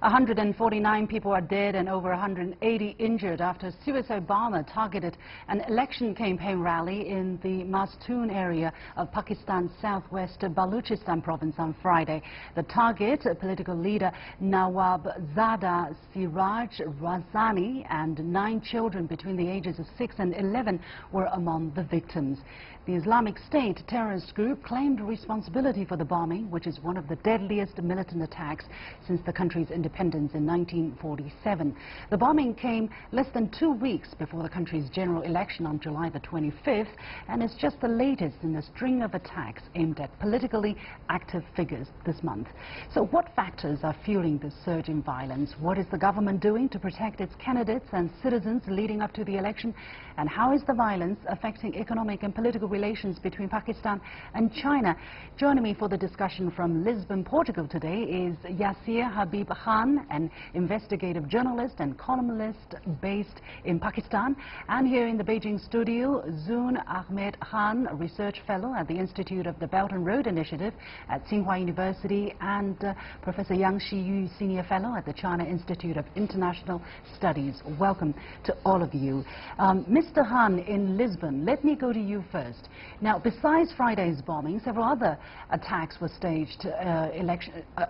149 people are dead and over 180 injured after a suicide bomber targeted an election campaign rally in the Mazdoon area of Pakistan's southwest Balochistan province on Friday. The target, political leader Nawab Zada Siraj Razani, and 9 children between the ages of 6 and 11 were among the victims. The Islamic State terrorist group claimed responsibility for the bombing, which is one of the deadliest militant attacks since the country's independence in 1947. The bombing came less than 2 weeks before the country's general election on July the 25th, and is just the latest in a string of attacks aimed at politically active figures this month. So what factors are fueling this surge in violence? What is the government doing to protect its candidates and citizens leading up to the election? And how is the violence affecting economic and political relations between Pakistan and China? Joining me for the discussion from Lisbon, Portugal today is Yasir Habib Khan, an investigative journalist and columnist based in Pakistan. And here in the Beijing studio, Zoon Ahmed Khan, a research fellow at the Institute of the Belt and Road Initiative at Tsinghua University, and Professor Yang Shiyu, senior fellow at the China Institute of International Studies. Welcome to all of you. Mr. Khan in Lisbon, let me go to you first. Now, besides Friday's bombing, several other attacks were staged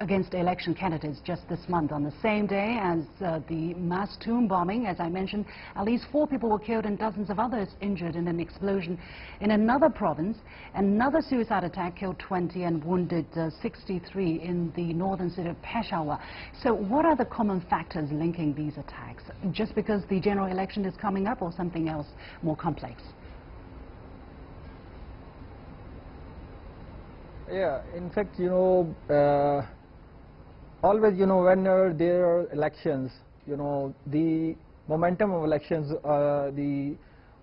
against election candidates just this month. On the same day as the Mazdoon bombing, as I mentioned, at least 4 people were killed and dozens of others injured in an explosion in another province. Another suicide attack killed 20 and wounded 63 in the northern city of Peshawar. So what are the common factors linking these attacks? Just because the general election is coming up, or something else more complex? Yeah, in fact, always, whenever there are elections, the momentum of elections,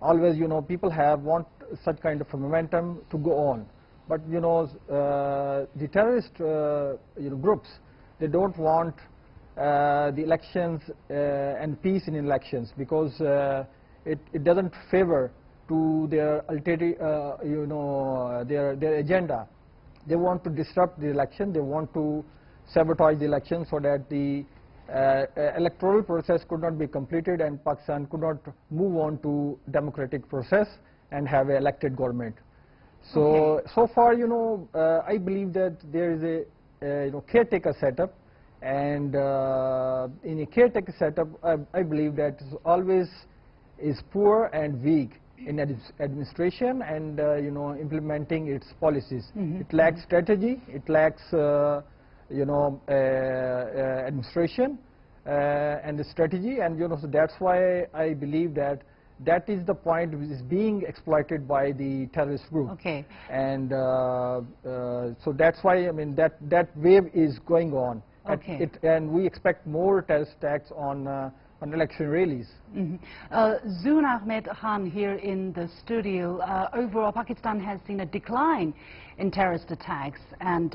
always, people want such kind of a momentum to go on. But, the terrorist, groups, they don't want the elections and peace in elections, because it doesn't favor to their ulterior, their agenda. They want to disrupt the election. They want to sabotage the election so that the electoral process could not be completed and Pakistan could not move on to democratic process and have an elected government. So, okay. So far, I believe that there is a caretaker setup, and in a caretaker setup, I believe that always is poor and weak in administration and implementing its policies. Mm-hmm. It lacks strategy, it lacks administration and the strategy, and so that's why I believe that that is the point which is being exploited by the terrorist group. Okay. And so that's why, I mean, that wave is going on. Okay. And we expect more terrorist attacks on election rallies. Mm-hmm. Zoon Ahmed Khan here in the studio. Overall, Pakistan has seen a decline in terrorist attacks, and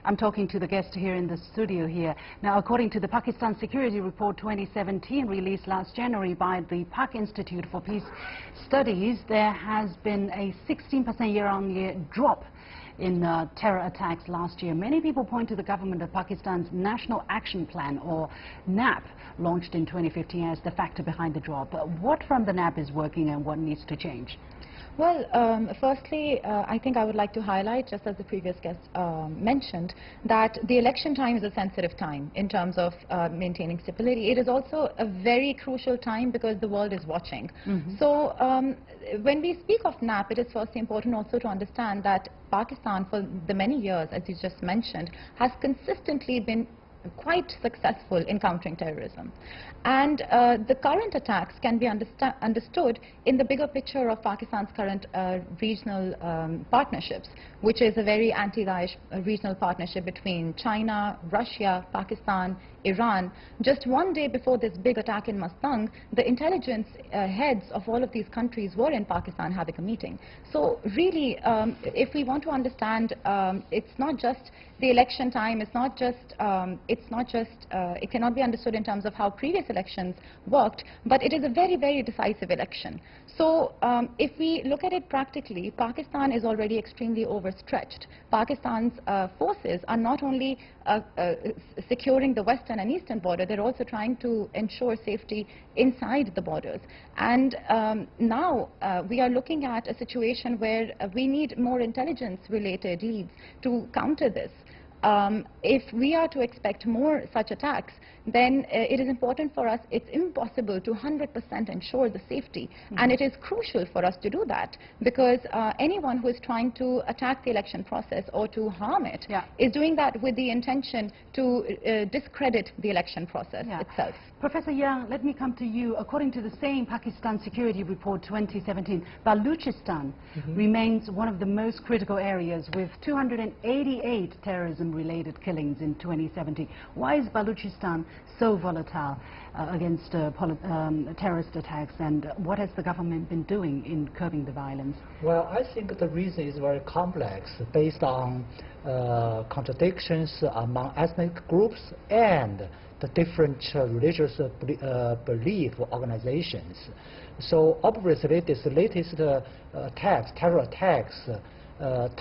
I'm talking to the guest here in the studio here. Now, according to the Pakistan Security Report 2017 released last January by the Pak Institute for Peace Studies, there has been a 16% year-on-year drop in terror attacks last year. Many people point to the government of Pakistan's National Action Plan, or NAP, launched in 2015 as the factor behind the drop. What from the NAP is working and what needs to change? Well, firstly, I think I would like to highlight, just as the previous guest mentioned, that the election time is a sensitive time in terms of maintaining stability. It is also a very crucial time because the world is watching. Mm-hmm. So when we speak of NAP, it is first important also to understand that Pakistan, for the many years, as you just mentioned, has consistently been quite successful in countering terrorism. And the current attacks can be understood in the bigger picture of Pakistan's current regional partnerships, which is a very anti-Daesh regional partnership between China, Russia, Pakistan, Iran. Just one day before this big attack in Mazdoon, the intelligence heads of all of these countries were in Pakistan having a meeting. So really, if we want to understand, it's not just the election time, it cannot be understood in terms of how previous elections worked, but it is a very, very decisive election. So if we look at it practically, Pakistan is already extremely overstretched. Pakistan's forces are not only securing the western and eastern border, they're also trying to ensure safety inside the borders. And now we are looking at a situation where we need more intelligence-related leads to counter this. If we are to expect more such attacks, then it is important for us, it's impossible to 100% ensure the safety. And it is crucial for us to do that, because anyone who is trying to attack the election process or to harm it is doing that with the intention to discredit the election process itself. Professor Yang, let me come to you. According to the same Pakistan Security Report 2017, Balochistan remains one of the most critical areas, with 288 terrorism-related killings in 2017. Why is Balochistan so volatile against terrorist attacks, and what has the government been doing in curbing the violence? Well, I think the reason is very complex, based on contradictions among ethnic groups and the different religious belief organizations. So obviously this latest terror attacks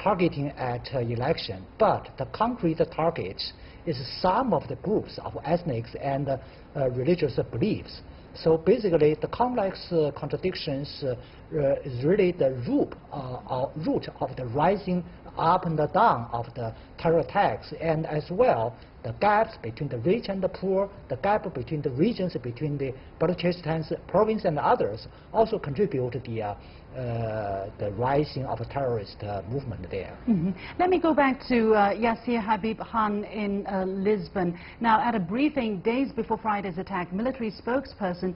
targeting at election, but the concrete target is some of the groups of ethnics and religious beliefs. So basically the complex contradictions is really the root of the rising up and down of the terror attacks, and as well the gaps between the rich and the poor, the gap between the regions, between the Balochistan province and others, also contribute to the rising of a terrorist movement there. Let me go back to Yasir Habib Khan in Lisbon. Now, at a briefing days before Friday's attack, military spokesperson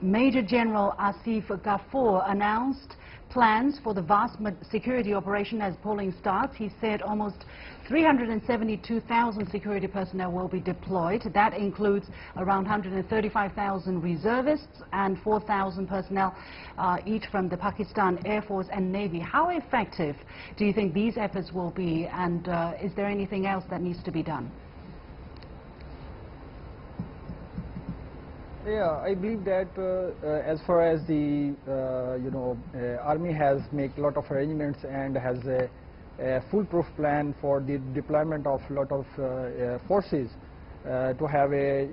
Major General Asif Ghafoor announced plans for the vast security operation as polling starts. He said almost 372,000 security personnel will be deployed. That includes around 135,000 reservists and 4,000 personnel, each from the Pakistan Air Force and Navy. How effective do you think these efforts will be, and is there anything else that needs to be done? Yeah, I believe that as far as the army has made a lot of arrangements and has a foolproof plan for the deployment of a lot of forces to have a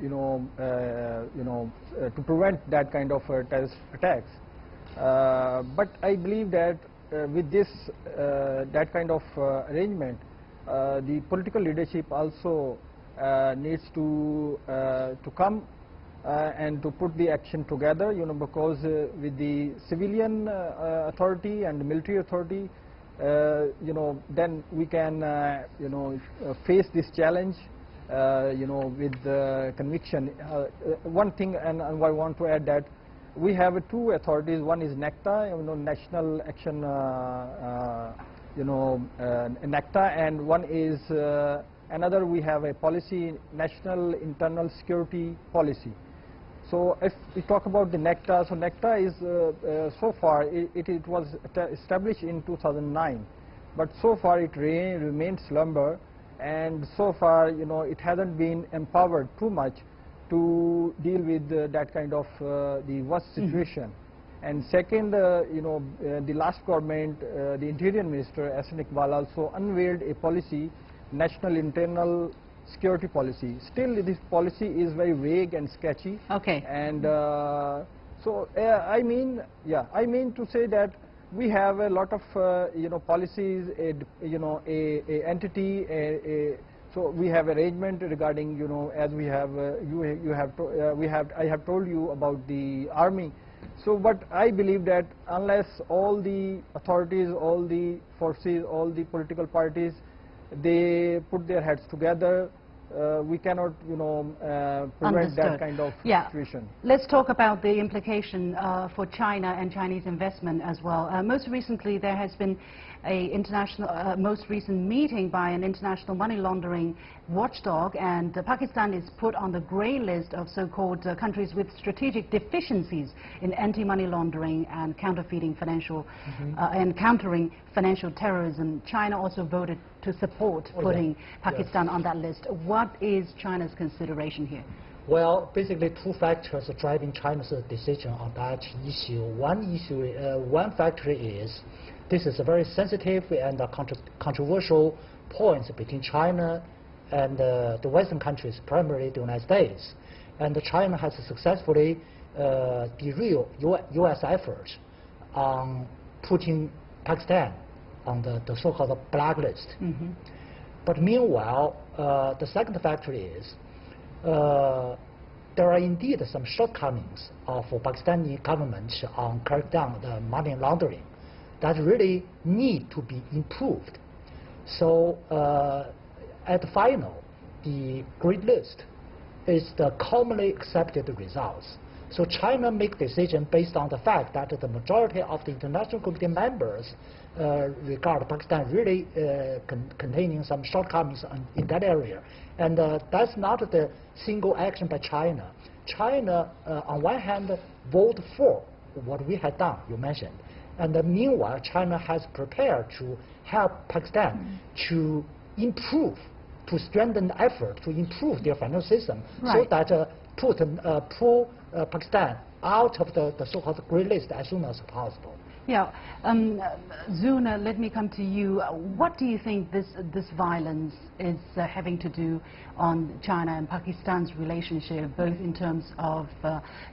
to prevent that kind of terrorist attacks. But I believe that with this that kind of arrangement, the political leadership also needs to come and to put the action together, because with the civilian authority and the military authority, then we can face this challenge with conviction. One thing, and I want to add that we have two authorities. One is NACTA, National Action NACTA, and one is another. We have a policy, National Internal Security Policy. So if we talk about the NACTA, so NACTA is so far it was established in 2009, but so far it remains slumber, and so far it hasn't been empowered too much to deal with that kind of the worst situation. And second, the last government, the Interior Minister Ahsan Iqbal also unveiled a policy, National Internal Security Policy. Still, this policy is very vague and sketchy. Okay. And so I mean to say that we have a lot of policies, a entity, so we have arrangement regarding as we have I have told you about the army. So, but I believe that unless all the authorities, all the forces, all the political parties, they put their heads together, we cannot, prevent that kind of situation. Let's talk about the implication for China and Chinese investment as well. Most recently, there has been a most recent meeting by an international money laundering watchdog, and Pakistan is put on the grey list of so-called countries with strategic deficiencies in anti-money laundering and counterfeiting financial and countering financial terrorism. China also voted to support putting Pakistan on that list. What is China's consideration here? Well, basically two factors are driving China's decision on that issue. One factor is this is a very sensitive and controversial points between China and the Western countries, primarily the United States. And China has successfully derailed U.S. efforts on putting Pakistan on the so-called blacklist. Mm-hmm. But meanwhile, the second factor is there are indeed some shortcomings of Pakistani government on cracking down the money laundering that really need to be improved. So at the final, the green list is the commonly accepted results. So China make decision based on the fact that the majority of the international committee members regard Pakistan really containing some shortcomings in that area. And that's not the single action by China. China, on one hand, vote for what we had done, you mentioned. And meanwhile, China has prepared to help Pakistan to improve, to strengthen the effort to improve their financial system, so that pull Pakistan out of the so-called grey list as soon as possible. Yeah, Zoon, let me come to you. What do you think this violence is having to do on China and Pakistan's relationship, both in terms of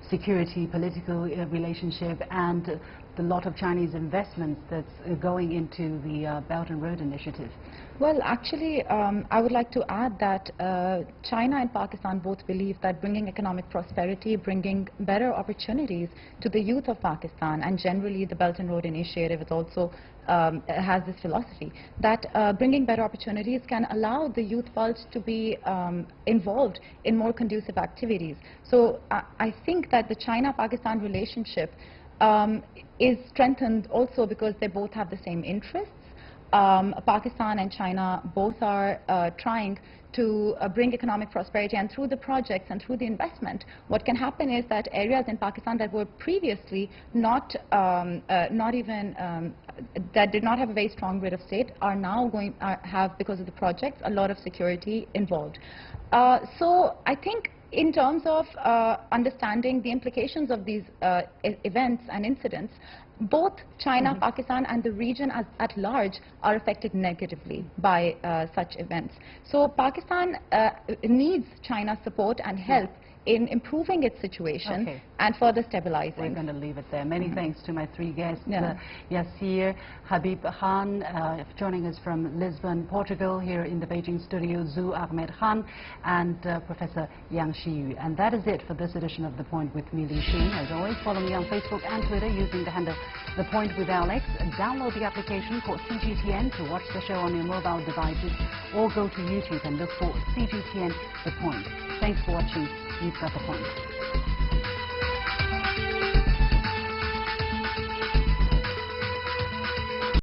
security, political relationship, and the lot of Chinese investments that's going into the Belt and Road Initiative? Well, actually, I would like to add that China and Pakistan both believe that bringing economic prosperity, bringing better opportunities to the youth of Pakistan, and generally the Belt and Road Initiative is also has this philosophy that bringing better opportunities can allow the youth pulse to be involved in more conducive activities. So I think that the China-Pakistan relationship is strengthened also because they both have the same interests. Pakistan and China both are trying to bring economic prosperity, and through the projects and through the investment, what can happen is that areas in Pakistan that were previously not even that did not have a very strong grid of state are now going have, because of the projects, a lot of security involved. So I think in terms of understanding the implications of these events and incidents, both China, Pakistan and the region at large are affected negatively by such events. So Pakistan needs China's support and help in improving its situation and further stabilizing. We're going to leave it there. Many thanks to my three guests, Yasir, Habib Khan, joining us from Lisbon, Portugal, here in the Beijing studio, Zhu Ahmed Khan, and Professor Yang Shiyu. And that is it for this edition of The Point with me, Li Xin. As always, follow me on Facebook and Twitter using the handle The Point with Alex. Download the application called CGTN to watch the show on your mobile devices, or go to YouTube and look for CGTN The Point. Thanks for watching. You've got the point.